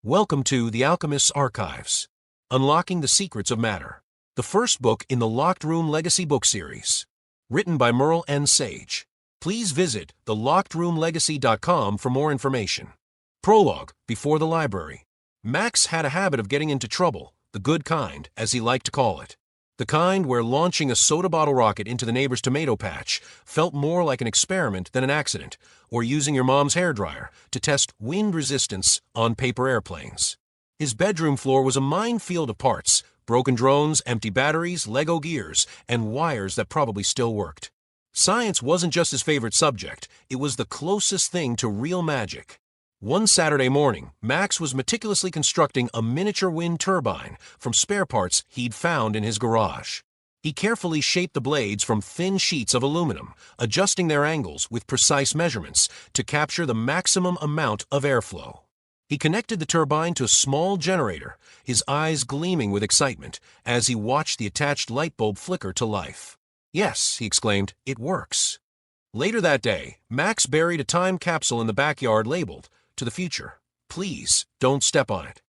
Welcome to The Alchemist's Archives, Unlocking the Secrets of Matter, the first book in the Locked Room Legacy book series. Written by Merle N. Sage. Please visit thelockedroomlegacy.com for more information. Prologue, Before the Library. Max had a habit of getting into trouble, the good kind, as he liked to call it. The kind where launching a soda bottle rocket into the neighbor's tomato patch felt more like an experiment than an accident, or using your mom's hairdryer to test wind resistance on paper airplanes. His bedroom floor was a minefield of parts, broken drones, empty batteries, Lego gears, and wires that probably still worked. Science wasn't just his favorite subject, it was the closest thing to real magic. One Saturday morning, Max was meticulously constructing a miniature wind turbine from spare parts he'd found in his garage. He carefully shaped the blades from thin sheets of aluminum, adjusting their angles with precise measurements to capture the maximum amount of airflow. He connected the turbine to a small generator, his eyes gleaming with excitement as he watched the attached light bulb flicker to life. "Yes," he exclaimed, "it works." Later that day, Max buried a time capsule in the backyard labeled, "To the future. Please, don't step on it."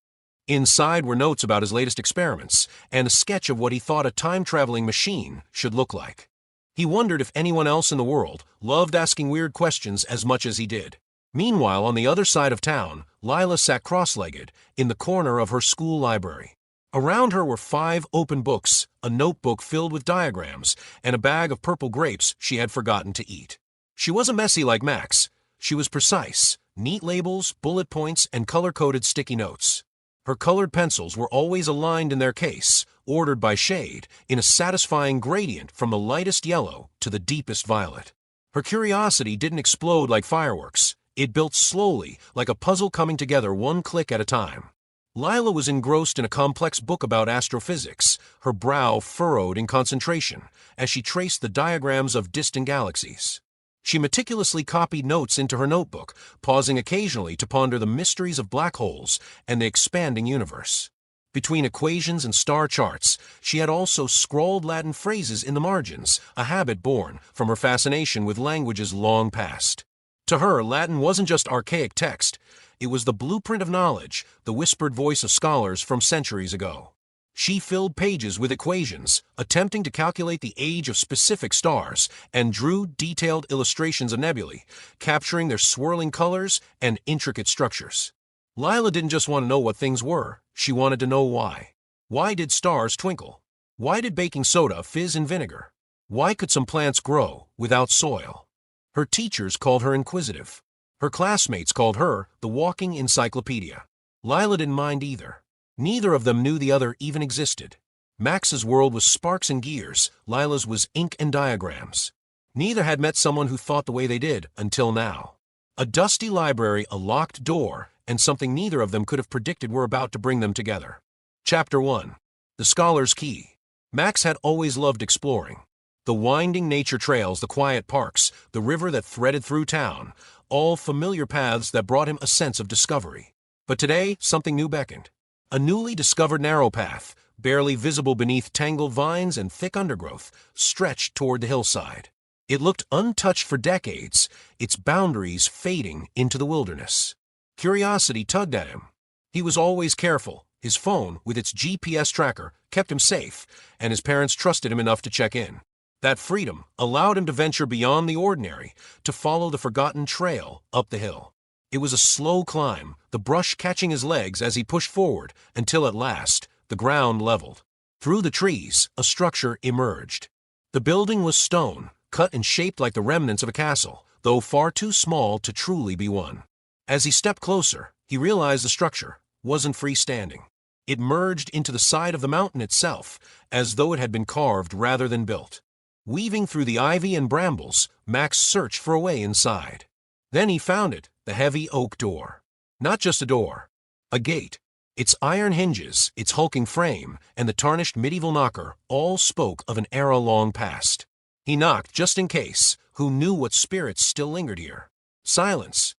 Inside were notes about his latest experiments and a sketch of what he thought a time-traveling machine should look like. He wondered if anyone else in the world loved asking weird questions as much as he did. Meanwhile, on the other side of town, Lila sat cross-legged in the corner of her school library. Around her were 5 open books, a notebook filled with diagrams, and a bag of purple grapes she had forgotten to eat. She wasn't messy like Max. She was precise. Neat labels, bullet points, and color-coded sticky notes. Her colored pencils were always aligned in their case, ordered by shade, in a satisfying gradient from the lightest yellow to the deepest violet. Her curiosity didn't explode like fireworks. It built slowly, like a puzzle coming together one click at a time. Lila was engrossed in a complex book about astrophysics, her brow furrowed in concentration as she traced the diagrams of distant galaxies. She meticulously copied notes into her notebook, pausing occasionally to ponder the mysteries of black holes and the expanding universe. Between equations and star charts, she had also scrawled Latin phrases in the margins, a habit born from her fascination with languages long past. To her, Latin wasn't just archaic text, it was the blueprint of knowledge, the whispered voice of scholars from centuries ago. She filled pages with equations, attempting to calculate the age of specific stars, and drew detailed illustrations of nebulae, capturing their swirling colors and intricate structures. Lila didn't just want to know what things were, she wanted to know why. Why did stars twinkle? Why did baking soda fizz in vinegar? Why could some plants grow without soil? Her teachers called her inquisitive. Her classmates called her the walking encyclopedia. Lila didn't mind either. Neither of them knew the other even existed. Max's world was sparks and gears, Lila's was ink and diagrams. Neither had met someone who thought the way they did until now. A dusty library, a locked door, and something neither of them could have predicted were about to bring them together. Chapter 1. The Scholar's Key. Max had always loved exploring. The winding nature trails, the quiet parks, the river that threaded through town, all familiar paths that brought him a sense of discovery. But today, something new beckoned. A newly discovered narrow path, barely visible beneath tangled vines and thick undergrowth, stretched toward the hillside. It looked untouched for decades, its boundaries fading into the wilderness. Curiosity tugged at him. He was always careful. His phone, with its GPS tracker, kept him safe, and his parents trusted him enough to check in. That freedom allowed him to venture beyond the ordinary, to follow the forgotten trail up the hill. It was a slow climb, the brush catching his legs as he pushed forward, until at last, the ground leveled. Through the trees, a structure emerged. The building was stone, cut and shaped like the remnants of a castle, though far too small to truly be one. As he stepped closer, he realized the structure wasn't freestanding. It merged into the side of the mountain itself, as though it had been carved rather than built. Weaving through the ivy and brambles, Max searched for a way inside. Then he found it, the heavy oak door. Not just a door, a gate. Its iron hinges, its hulking frame, and the tarnished medieval knocker all spoke of an era long past. He knocked just in case. Who knew what spirits still lingered here? Silence.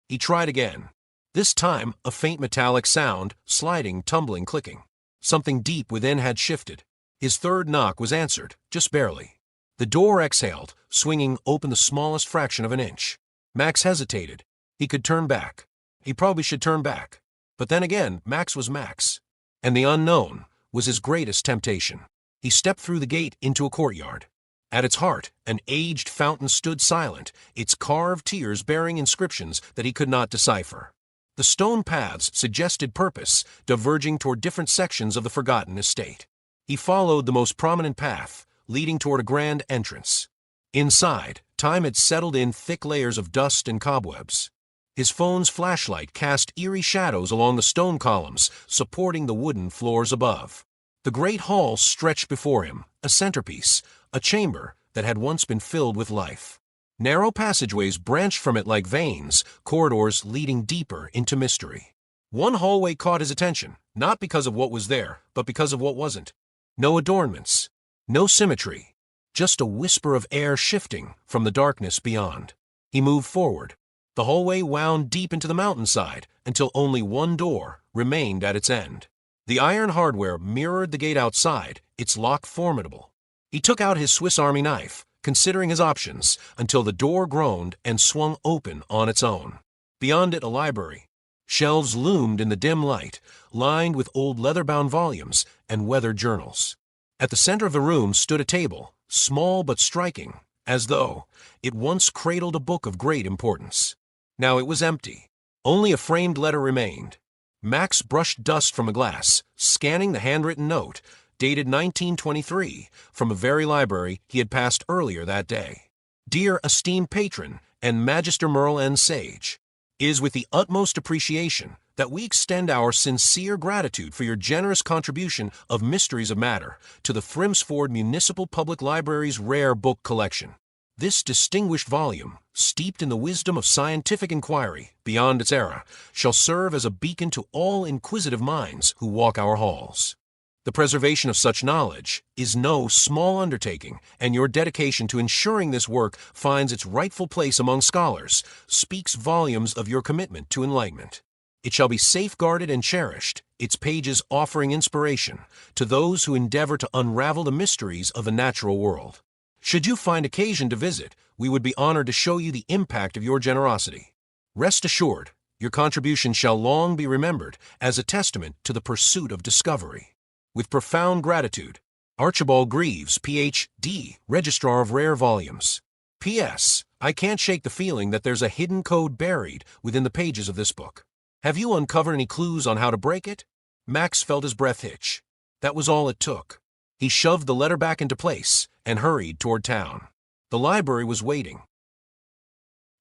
He tried again. This time, a faint metallic sound, sliding, tumbling, clicking. Something deep within had shifted. His third knock was answered, just barely. The door exhaled, swinging open the smallest fraction of an inch. Max hesitated. He could turn back. He probably should turn back. But then again, Max was Max. And the unknown was his greatest temptation. He stepped through the gate into a courtyard. At its heart, an aged fountain stood silent, its carved tiers bearing inscriptions that he could not decipher. The stone paths suggested purpose, diverging toward different sections of the forgotten estate. He followed the most prominent path, leading toward a grand entrance. Inside, time had settled in thick layers of dust and cobwebs. His phone's flashlight cast eerie shadows along the stone columns, supporting the wooden floors above. The great hall stretched before him, a centerpiece, a chamber that had once been filled with life. Narrow passageways branched from it like veins, corridors leading deeper into mystery. One hallway caught his attention, not because of what was there, but because of what wasn't. No adornments, no symmetry, just a whisper of air shifting from the darkness beyond. He moved forward. The hallway wound deep into the mountainside until only one door remained at its end. The iron hardware mirrored the gate outside, its lock formidable. He took out his Swiss Army knife, considering his options, until the door groaned and swung open on its own. Beyond it, a library. Shelves loomed in the dim light, lined with old leather-bound volumes and weathered journals. At the center of the room stood a table, small but striking, as though it once cradled a book of great importance. Now it was empty. Only a framed letter remained. Max brushed dust from a glass, scanning the handwritten note, dated 1923, from a very library he had passed earlier that day. Dear esteemed patron and Magister Merle N. Sage, it is with the utmost appreciation that we extend our sincere gratitude for your generous contribution of Mysteries of Matter to the Thrimsford Municipal Public Library's rare book collection. This distinguished volume, steeped in the wisdom of scientific inquiry beyond its era, shall serve as a beacon to all inquisitive minds who walk our halls. The preservation of such knowledge is no small undertaking, and your dedication to ensuring this work finds its rightful place among scholars speaks volumes of your commitment to enlightenment. It shall be safeguarded and cherished, its pages offering inspiration to those who endeavor to unravel the mysteries of the natural world. Should you find occasion to visit, we would be honored to show you the impact of your generosity. Rest assured, your contribution shall long be remembered as a testament to the pursuit of discovery. With profound gratitude, Archibald Greaves, Ph.D., Registrar of Rare Volumes. P.S. I can't shake the feeling that there's a hidden code buried within the pages of this book. Have you uncovered any clues on how to break it? Max felt his breath hitch. That was all it took. He shoved the letter back into place and hurried toward town. The library was waiting.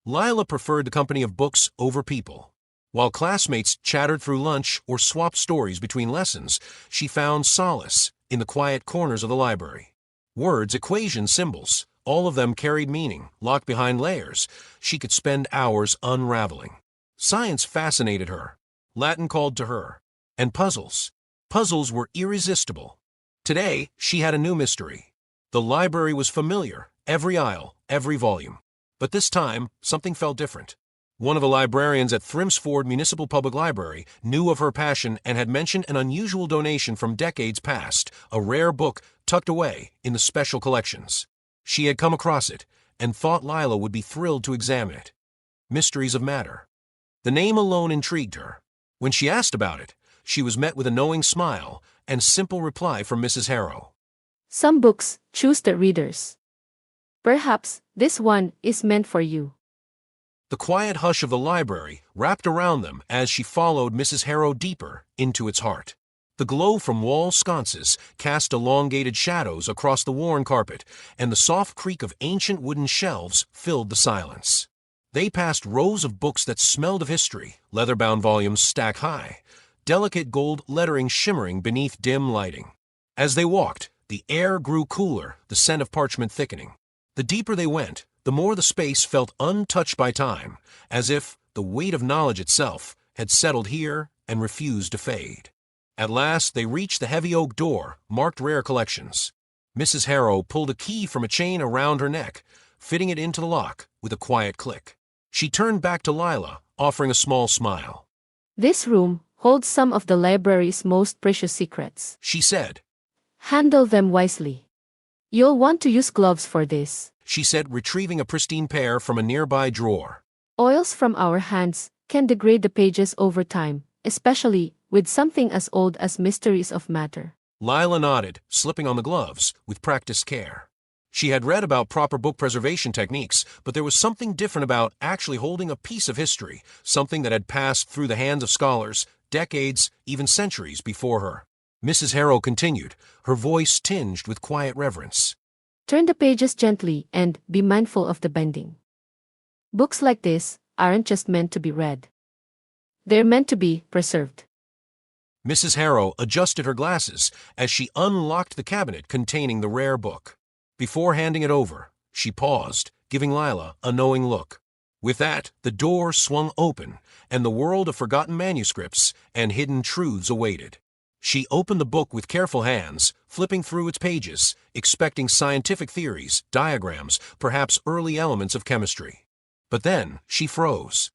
Lila preferred the company of books over people. While classmates chattered through lunch or swapped stories between lessons, she found solace in the quiet corners of the library. Words, equations, symbols, all of them carried meaning, locked behind layers she could spend hours unraveling. Science fascinated her. Latin called to her. And puzzles. Puzzles were irresistible. Today, she had a new mystery. The library was familiar, every aisle, every volume. But this time, something felt different. One of the librarians at Thrimsford Municipal Public Library knew of her passion and had mentioned an unusual donation from decades past, a rare book tucked away in the special collections. She had come across it and thought Lila would be thrilled to examine it. Mysteries of Matter. The name alone intrigued her. When she asked about it, she was met with a knowing smile and simple reply from Mrs. Harrow. Some books choose their readers. Perhaps this one is meant for you. The quiet hush of the library wrapped around them as she followed Mrs. Harrow deeper into its heart. The glow from wall sconces cast elongated shadows across the worn carpet, and the soft creak of ancient wooden shelves filled the silence. They passed rows of books that smelled of history, leather-bound volumes stacked high, delicate gold lettering shimmering beneath dim lighting. As they walked, the air grew cooler, the scent of parchment thickening. The deeper they went, the more the space felt untouched by time, as if the weight of knowledge itself had settled here and refused to fade. At last they reached the heavy oak door, marked Rare Collections. Mrs. Harrow pulled a key from a chain around her neck, fitting it into the lock with a quiet click. She turned back to Lila, offering a small smile. This room holds some of the library's most precious secrets, She said. Handle them wisely. You'll want to use gloves for this. She said, retrieving a pristine pair from a nearby drawer. Oils from our hands can degrade the pages over time, especially with something as old as mysteries of matter. Lila nodded, slipping on the gloves with practiced care. She had read about proper book preservation techniques, but there was something different about actually holding a piece of history, something that had passed through the hands of scholars, decades, even centuries before her. Mrs. Harrow continued, her voice tinged with quiet reverence. Turn the pages gently and be mindful of the bending. Books like this aren't just meant to be read. They're meant to be preserved. Mrs. Harrow adjusted her glasses as she unlocked the cabinet containing the rare book. Before handing it over, she paused, giving Lila a knowing look. With that, the door swung open, and the world of forgotten manuscripts and hidden truths awaited. She opened the book with careful hands, flipping through its pages, expecting scientific theories, diagrams, perhaps early elements of chemistry. But then she froze.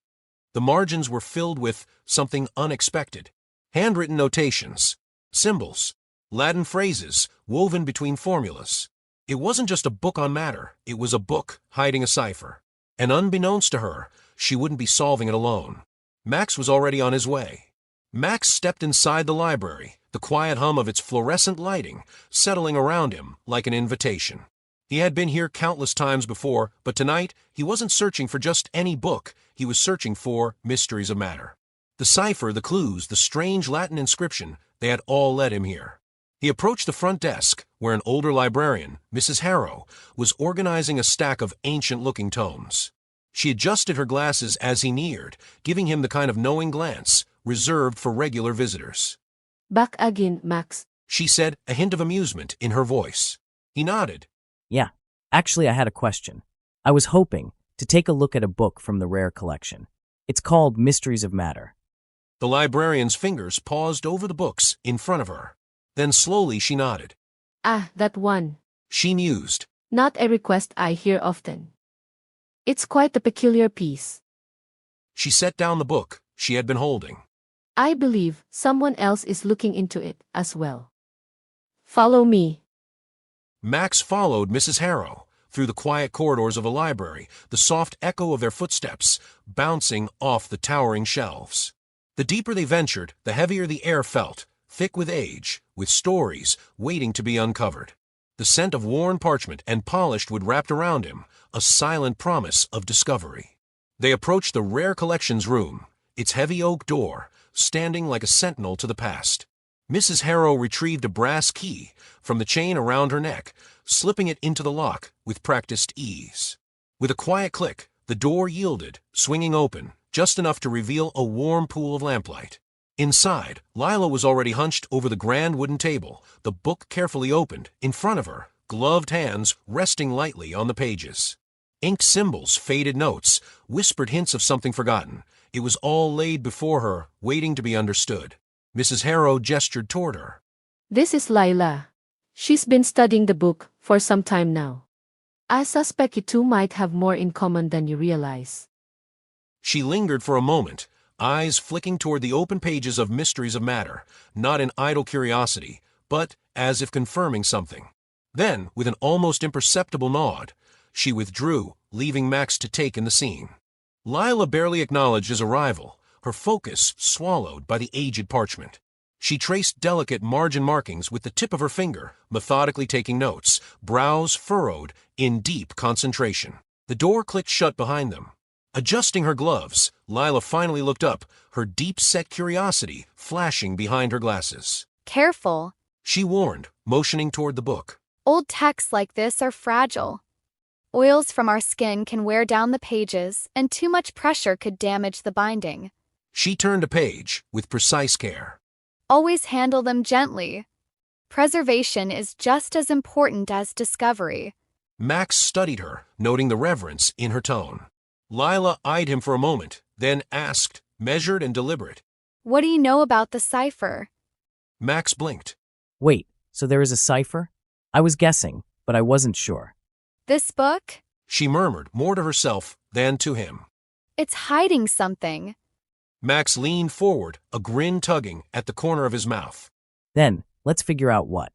The margins were filled with something unexpected. Handwritten notations, symbols, Latin phrases woven between formulas. It wasn't just a book on matter, it was a book hiding a cipher. And unbeknownst to her, she wouldn't be solving it alone. Max was already on his way. Max stepped inside the library, the quiet hum of its fluorescent lighting settling around him like an invitation. He had been here countless times before, but tonight he wasn't searching for just any book, he was searching for mysteries of matter. The cipher, the clues, the strange Latin inscription, they had all led him here. He approached the front desk, where an older librarian, Mrs. Harrow, was organizing a stack of ancient-looking tomes. She adjusted her glasses as he neared, giving him the kind of knowing glance reserved for regular visitors. Back again, Max, She said, a hint of amusement in her voice. He nodded. Yeah, actually I had a question. I was hoping to take a look at a book from the rare collection. It's called Mysteries of Matter. The librarian's fingers paused over the books in front of her. Then slowly she nodded. Ah, that one. She mused. Not a request I hear often. It's quite a peculiar piece. She set down the book she had been holding. I believe someone else is looking into it as well. Follow me. Max followed Mrs. Harrow through the quiet corridors of a library, the soft echo of their footsteps bouncing off the towering shelves. The deeper they ventured, the heavier the air felt, thick with age, with stories waiting to be uncovered. The scent of worn parchment and polished wood wrapped around him, a silent promise of discovery. They approached the rare collections room, its heavy oak door standing like a sentinel to the past. Mrs. Harrow retrieved a brass key from the chain around her neck, slipping it into the lock with practiced ease. With a quiet click, the door yielded, swinging open, just enough to reveal a warm pool of lamplight. Inside, Lila was already hunched over the grand wooden table, the book carefully opened, in front of her, gloved hands resting lightly on the pages. Inked symbols, faded notes, whispered hints of something forgotten. It was all laid before her, waiting to be understood. Mrs. Harrow gestured toward her. This is Lila. She's been studying the book for some time now. I suspect you two might have more in common than you realize. She lingered for a moment, eyes flicking toward the open pages of Mysteries of Matter, not in idle curiosity, but as if confirming something. Then, with an almost imperceptible nod, she withdrew, leaving Max to take in the scene. Lila barely acknowledged his arrival, her focus swallowed by the aged parchment. She traced delicate margin markings with the tip of her finger, methodically taking notes, brows furrowed in deep concentration. The door clicked shut behind them. Adjusting her gloves, Lila finally looked up, her deep-set curiosity flashing behind her glasses. Careful. She warned, motioning toward the book. Old texts like this are fragile. Oils from our skin can wear down the pages, and too much pressure could damage the binding. She turned a page with precise care. Always handle them gently. Preservation is just as important as discovery. Max studied her, noting the reverence in her tone. Lila eyed him for a moment, then asked, measured and deliberate. What do you know about the cipher? Max blinked. Wait, so there is a cipher? I was guessing, but I wasn't sure. This book? She murmured, more to herself than to him. It's hiding something. Max leaned forward, a grin tugging at the corner of his mouth. Then, let's figure out what.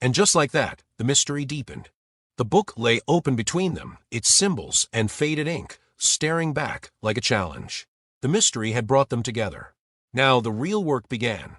And just like that, the mystery deepened. The book lay open between them, its symbols and faded ink staring back like a challenge. The mystery had brought them together. Now the real work began.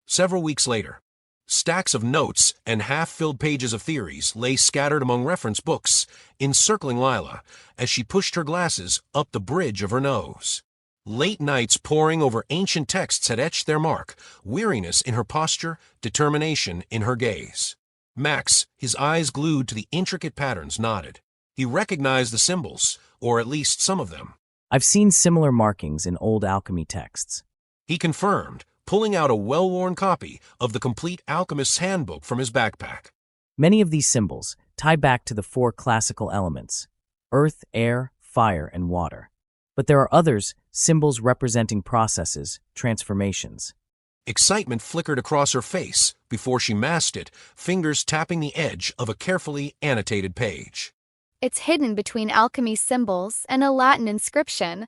Several weeks later, stacks of notes and half-filled pages of theories lay scattered among reference books, encircling Lila as she pushed her glasses up the bridge of her nose. Late nights poring over ancient texts had etched their mark, weariness in her posture, determination in her gaze. Max, his eyes glued to the intricate patterns, nodded. He recognized the symbols, or at least some of them. I've seen similar markings in old alchemy texts. He confirmed, pulling out a well-worn copy of the complete Alchemist's handbook from his backpack. Many of these symbols tie back to the 4 classical elements: earth, air, fire, and water. But there are others, symbols representing processes, transformations. Excitement flickered across her face before she masked it, fingers tapping the edge of a carefully annotated page. It's hidden between alchemy symbols and a Latin inscription,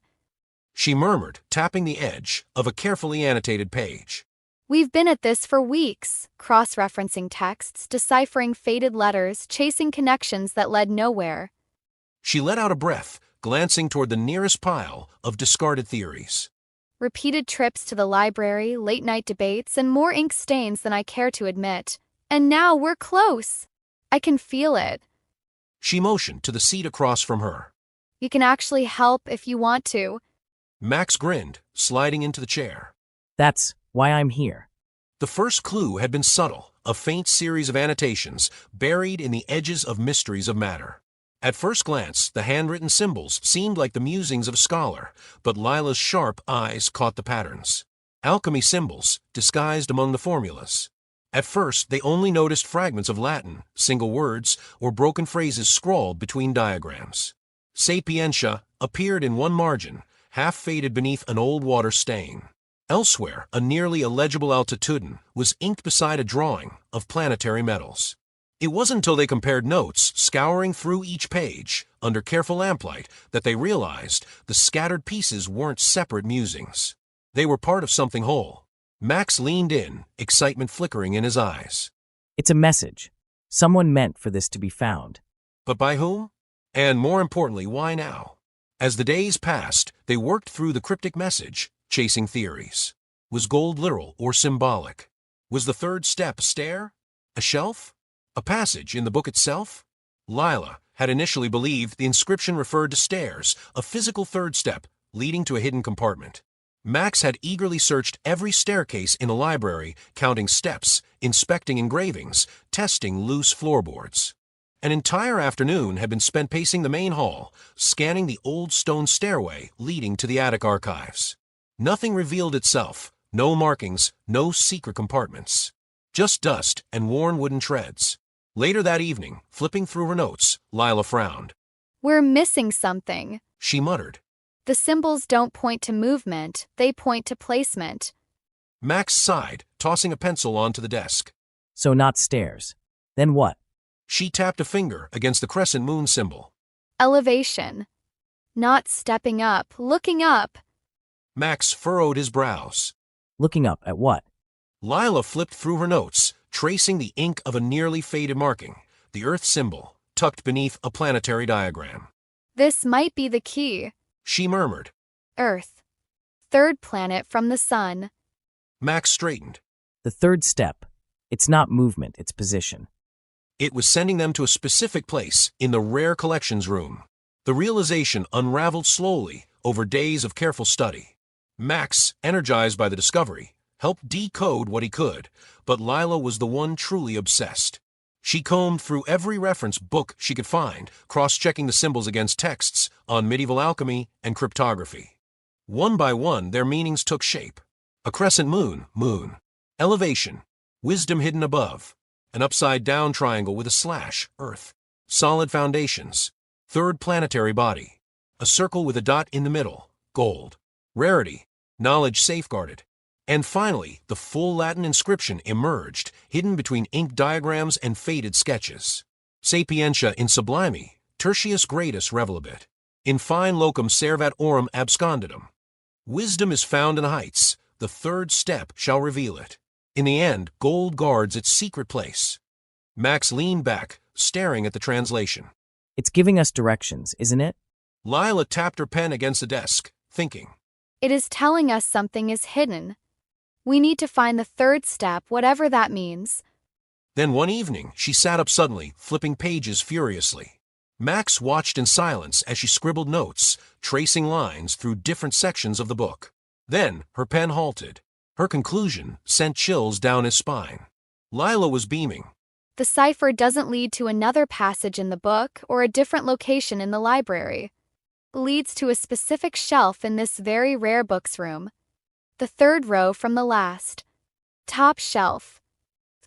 she murmured, tapping the edge of a carefully annotated page. We've been at this for weeks, cross-referencing texts, deciphering faded letters, chasing connections that led nowhere. She let out a breath, glancing toward the nearest pile of discarded theories. Repeated trips to the library, late-night debates, and more ink stains than I care to admit. And now we're close. I can feel it. She motioned to the seat across from her. You can actually help if you want to. Max grinned, sliding into the chair. That's why I'm here. The first clue had been subtle, a faint series of annotations buried in the edges of mysteries of matter. At first glance, the handwritten symbols seemed like the musings of a scholar, but Lila's sharp eyes caught the patterns. Alchemy symbols, disguised among the formulas. At first, they only noticed fragments of Latin, single words, or broken phrases scrawled between diagrams. Sapientia appeared in one margin, half faded beneath an old water stain. Elsewhere, a nearly illegible altitudin was inked beside a drawing of planetary metals. It wasn't until they compared notes, scouring through each page, under careful lamplight, that they realized the scattered pieces weren't separate musings. They were part of something whole. Max leaned in, excitement flickering in his eyes. It's a message. Someone meant for this to be found. But by whom? And more importantly, why now? As the days passed, they worked through the cryptic message, chasing theories. Was gold literal or symbolic? Was the third step a stair? A shelf? A passage in the book itself? Lila had initially believed the inscription referred to stairs, a physical third step leading to a hidden compartment. Max had eagerly searched every staircase in the library, counting steps, inspecting engravings, testing loose floorboards. An entire afternoon had been spent pacing the main hall, scanning the old stone stairway leading to the attic archives. Nothing revealed itself, no markings, no secret compartments. Just dust and worn wooden treads. Later that evening, flipping through her notes, Lila frowned. We're missing something, she muttered. The symbols don't point to movement, they point to placement. Max sighed, tossing a pencil onto the desk. So not stairs. Then what? She tapped a finger against the crescent moon symbol. Elevation. Not stepping up, looking up. Max furrowed his brows. Looking up at what? Lila flipped through her notes, tracing the ink of a nearly faded marking, the Earth symbol, tucked beneath a planetary diagram. This might be the key, she murmured. Earth. Third planet from the sun. Max straightened. The third step. It's not movement, it's position. It was sending them to a specific place in the rare collections room. The realization unraveled slowly over days of careful study. Max, energized by the discovery, helped decode what he could, but Lila was the one truly obsessed. She combed through every reference book she could find, cross-checking the symbols against texts on medieval alchemy and cryptography. One by one, their meanings took shape. A crescent moon, moon. Elevation, wisdom hidden above. An upside-down triangle with a slash, earth. Solid foundations. Third planetary body. A circle with a dot in the middle, gold. Rarity, knowledge safeguarded. And finally, the full Latin inscription emerged, hidden between ink diagrams and faded sketches. Sapientia in sublime, tertius gradus revelabit. In fine locum servat aurum absconditum. Wisdom is found in the heights, the third step shall reveal it. In the end, gold guards its secret place. Max leaned back, staring at the translation. It's giving us directions, isn't it? Lila tapped her pen against the desk, thinking. It is telling us something is hidden. We need to find the third step, whatever that means. Then one evening, she sat up suddenly, flipping pages furiously. Max watched in silence as she scribbled notes, tracing lines through different sections of the book. Then her pen halted. Her conclusion sent chills down his spine. Lila was beaming. The cipher doesn't lead to another passage in the book or a different location in the library. It leads to a specific shelf in this very rare books room. The third row from the last. Top shelf.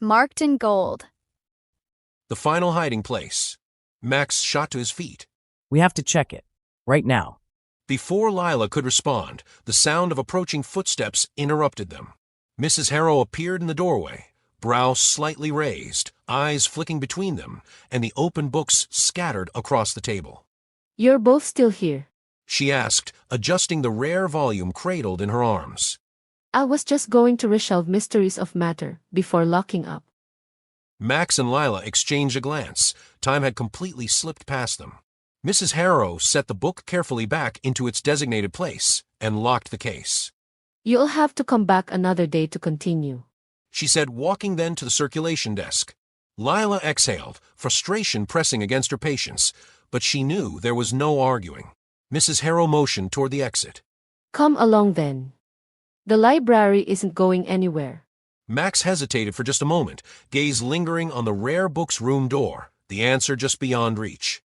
Marked in gold. The final hiding place. Max shot to his feet. We have to check it. Right now. Before Lila could respond, the sound of approaching footsteps interrupted them. Mrs. Harrow appeared in the doorway, brows slightly raised, eyes flicking between them, and the open books scattered across the table. You're both still here. She asked, adjusting the rare volume cradled in her arms. I was just going to reshelve Mysteries of Matter before locking up. Max and Lila exchanged a glance. Time had completely slipped past them. Mrs. Harrow set the book carefully back into its designated place and locked the case. You'll have to come back another day to continue, she said, walking then to the circulation desk. Lila exhaled, frustration pressing against her patience, but she knew there was no arguing. Mrs. Harrow motioned toward the exit. Come along then. The library isn't going anywhere. Max hesitated for just a moment, gaze lingering on the rare books room door, the answer just beyond reach.